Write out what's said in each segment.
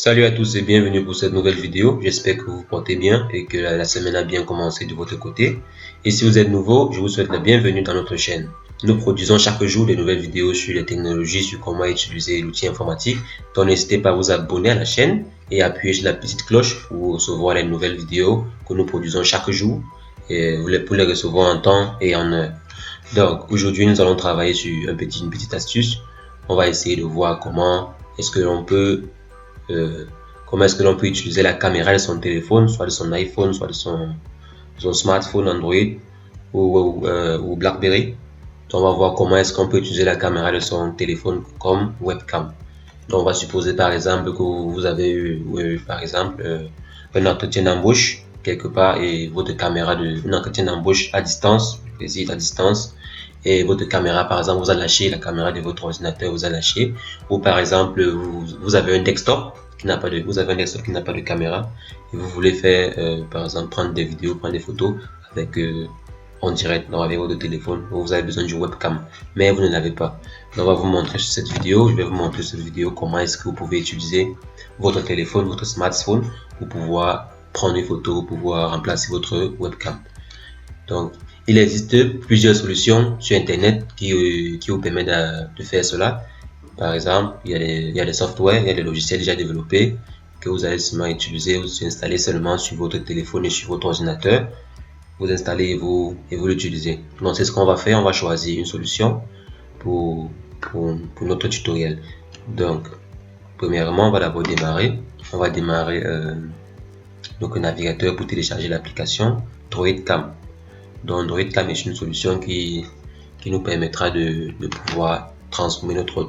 Salut à tous et bienvenue pour cette nouvelle vidéo. J'espère que vous vous portez bien et que la semaine a bien commencé de votre côté. Et si vous êtes nouveau, je vous souhaite la bienvenue dans notre chaîne. Nous produisons chaque jour des nouvelles vidéos sur les technologies, sur comment utiliser l'outil informatique. Donc n'hésitez pas à vous abonner à la chaîne et à appuyer sur la petite cloche pour recevoir les nouvelles vidéos que nous produisons chaque jour et pour les recevoir en temps et en heure. Donc aujourd'hui nous allons travailler sur une petite astuce. On va essayer de voir comment est-ce que l'on peut utiliser la caméra de son téléphone, soit de son iPhone, soit de son smartphone Android ou BlackBerry. Donc, on va voir comment est-ce qu'on peut utiliser la caméra de son téléphone comme webcam. Donc, on va supposer par exemple que vous avez eu par exemple un entretien d'embauche quelque part et votre caméra un entretien d'embauche à distance, visite à distance, et votre caméra par exemple vous a lâché, la caméra de votre ordinateur vous a lâché, ou par exemple vous avez un desktop qui n'a pas de caméra et vous voulez faire par exemple prendre des vidéos, prendre des photos avec en direct, donc avec votre téléphone, vous avez besoin du webcam mais vous ne l'avez pas. Donc on va vous montrer sur cette vidéo, je vais vous montrer sur cette vidéo comment est-ce que vous pouvez utiliser votre téléphone, votre smartphone pour pouvoir prendre une photo, pour pouvoir remplacer votre webcam. Donc il existe plusieurs solutions sur internet qui vous permettent de faire cela. Par exemple, il y a des softwares, il y a des logiciels déjà développés que vous allez seulement utiliser, vous installez seulement sur votre téléphone et sur votre ordinateur. Vous installez et vous l'utilisez. Donc c'est ce qu'on va faire, on va choisir une solution pour notre tutoriel. Donc premièrement, on va d'abord démarrer. On va démarrer donc un navigateur pour télécharger l'application DroidCam. Donc DroidCam est une solution qui nous permettra de pouvoir transformer notre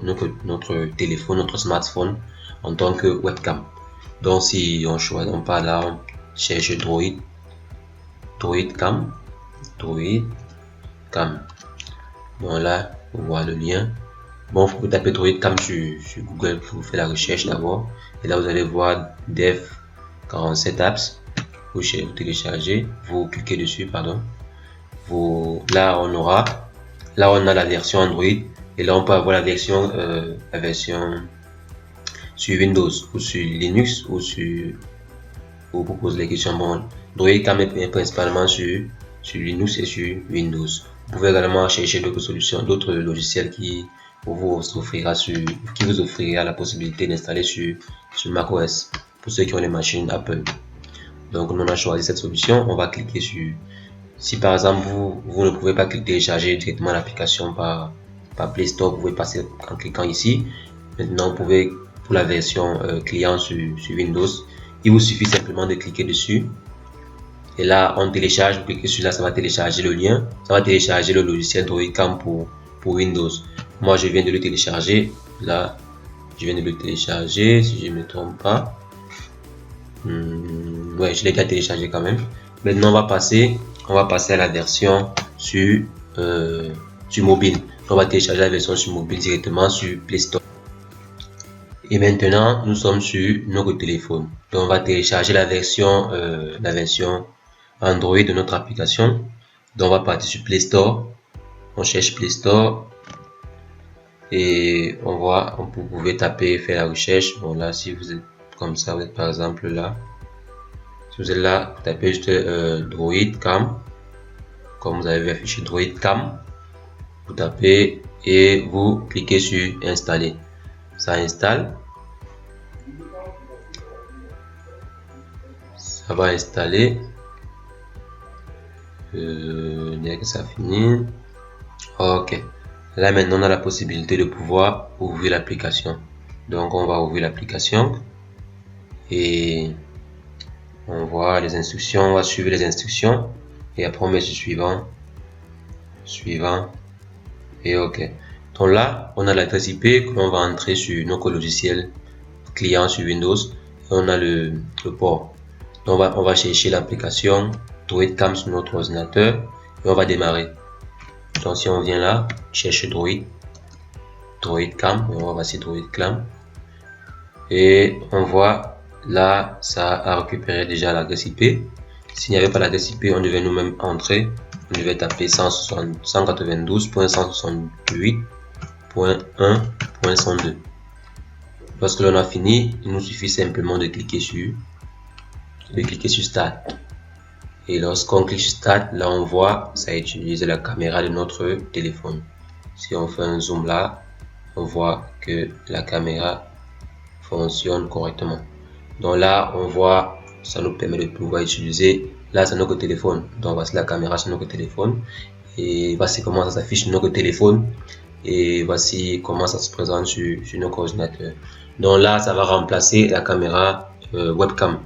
téléphone, notre smartphone en tant que webcam. Donc si on choisit, on part là, on cherche DroidCam. Donc là, on voit le lien. Bon, vous tapez DroidCam sur Google pour faire la recherche d'abord. Et là, vous allez voir Dev 47 apps. Vous téléchargez, vous cliquez dessus, pardon. Là, on a la version Android. Et là, on peut avoir la version sur Windows ou sur Linux ou sur... Vous poser les questions. Bon, DroidCam est principalement sur Linux et sur Windows. Vous pouvez également chercher d'autres solutions, d'autres logiciels qui vous offrira la possibilité d'installer sur macOS pour ceux qui ont les machines Apple. Donc, nous on a choisi cette solution. On va cliquer sur... Si par exemple vous ne pouvez pas télécharger directement l'application par Play Store, vous pouvez passer en cliquant ici. Maintenant, vous pouvez, pour la version client sur Windows, il vous suffit simplement de cliquer dessus. Et là, on télécharge, vous cliquez sur là, ça va télécharger le lien, ça va télécharger le logiciel DroidCam pour Windows. Moi, je viens de le télécharger. Là, je viens de le télécharger, si je ne me trompe pas. Ouais, je l'ai déjà téléchargé quand même. Maintenant, on va passer à la version sur mobile. On va télécharger la version sur mobile directement sur Play Store. Et maintenant, nous sommes sur notre téléphone. Donc, on va télécharger la version Android de notre application. Donc, on va partir sur Play Store. On cherche Play Store. Et vous pouvez taper, faire la recherche. Bon, là, si vous êtes comme ça, vous êtes par exemple là. Si vous êtes là, vous tapez juste DroidCam. Comme vous avez vu affiché DroidCam. Vous tapez et vous cliquez sur installer. Ça installe. Ça va installer. Dès que ça finit. Ok. Là maintenant on a la possibilité de pouvoir ouvrir l'application. Donc on va ouvrir l'application. Et on voit les instructions. On va suivre les instructions. Et après on met sur suivant. Et ok. Donc là, on a l'adresse IP que l'on va entrer sur notre logiciel client sur Windows. Et on a le port. Donc on va chercher l'application DroidCam sur notre ordinateur et on va démarrer. Donc si on vient là, cherche DroidCam, on va passer DroidCam. Et on voit là, ça a récupéré déjà l'adresse IP. S'il n'y avait pas l'adresse IP, on devait nous-mêmes entrer. On devait taper 192.168.1.102. Lorsque l'on a fini, il nous suffit simplement de cliquer sur Start. Et lorsqu'on clique sur Start, là on voit ça utilise la caméra de notre téléphone. Si on fait un zoom là, on voit que la caméra fonctionne correctement. Donc là, on voit, ça nous permet de pouvoir utiliser, là c'est notre téléphone. Donc voici la caméra sur notre téléphone. Et voici comment ça s'affiche sur notre téléphone. Et voici comment ça se présente sur notre ordinateur. Donc là, ça va remplacer la caméra webcam.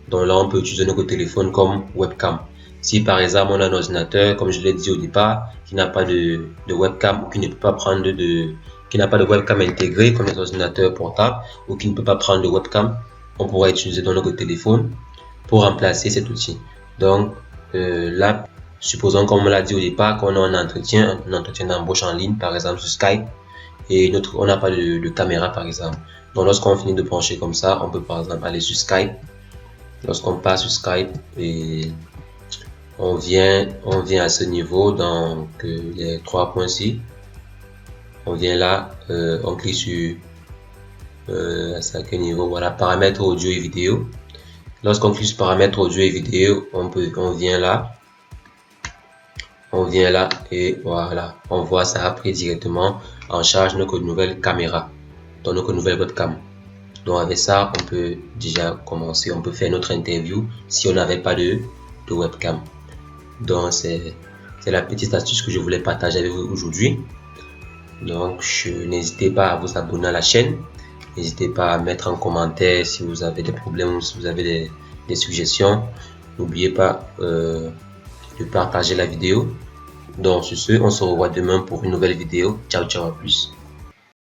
Donc là, on peut utiliser notre téléphone comme webcam. Si par exemple, on a un ordinateur, comme je l'ai dit au départ, qui n'a pas de webcam ou qui ne peut pas prendre qui n'a pas de webcam intégrée comme les ordinateurs portables ou qui ne peut pas prendre de webcam, on pourra utiliser dans notre téléphone pour remplacer cet outil. Donc là, supposons comme on l'a dit au départ qu'on a un entretien d'embauche en ligne, par exemple sur Skype, et on n'a pas de caméra par exemple. Donc lorsqu'on finit de brancher comme ça, on peut par exemple aller sur Skype. Lorsqu'on passe sur Skype et on vient à ce niveau, donc les 3 points ici, on vient là, on clique sur à quel niveau, voilà, paramètres audio et vidéo. Lorsqu'on clique sur paramètres audio et vidéo, on vient là et voilà, on voit ça a pris directement en charge notre nouvelle caméra, donc notre nouvelle webcam. Donc avec ça, on peut déjà commencer, on peut faire notre interview si on n'avait pas de webcam. Donc c'est la petite astuce que je voulais partager avec vous aujourd'hui. Donc n'hésitez pas à vous abonner à la chaîne, n'hésitez pas à mettre en commentaire si vous avez des problèmes ou si vous avez des suggestions. N'oubliez pas de partager la vidéo. Donc sur ce, on se revoit demain pour une nouvelle vidéo. Ciao, ciao, à plus.